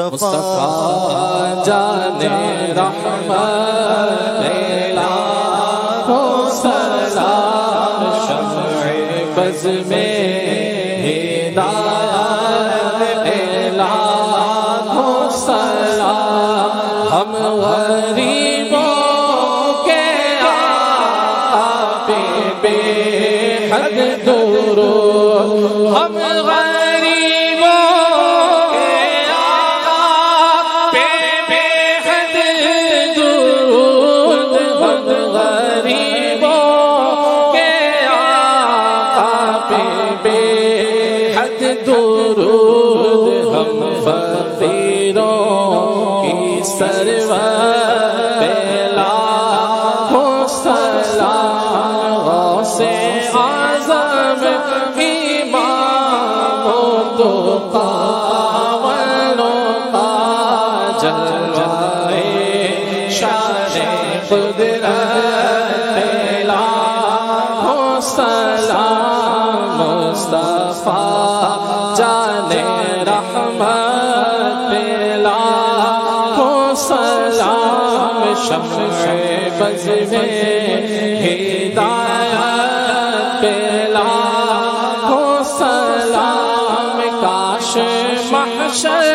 مصطفیٰ جانے رحمت لاکھوں سلام شمع بز میں ہدایت لاکھوں سلام ہم غریبوں کے آقا پہ بے حد درود ہم درود ہم فقیروں کی سرور پہ لاکھوں سلام غوث اعظم امام تو قاولوں کا جلوہ شان قدرت پہ لاکھوں سلام مصطفیٰ جانے رحمت پہ لاکھوں سلام شمع بز میں ہدایت پہ لاکھوں سلام کاش محشر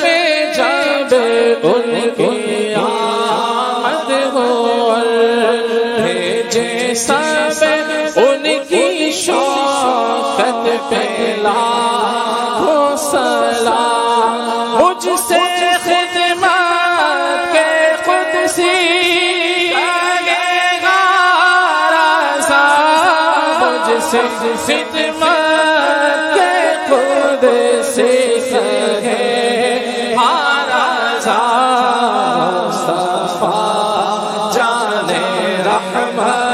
میں جب ان کی آمد ہو بھیجے سب ان کی شوقت پہ لاکھوں سلام مجھ سے خدمت کے قدسی لگے گا رضا مجھ سے خدمت کے قدسی لگے گا رضا مصطفیٰ جانے رحمت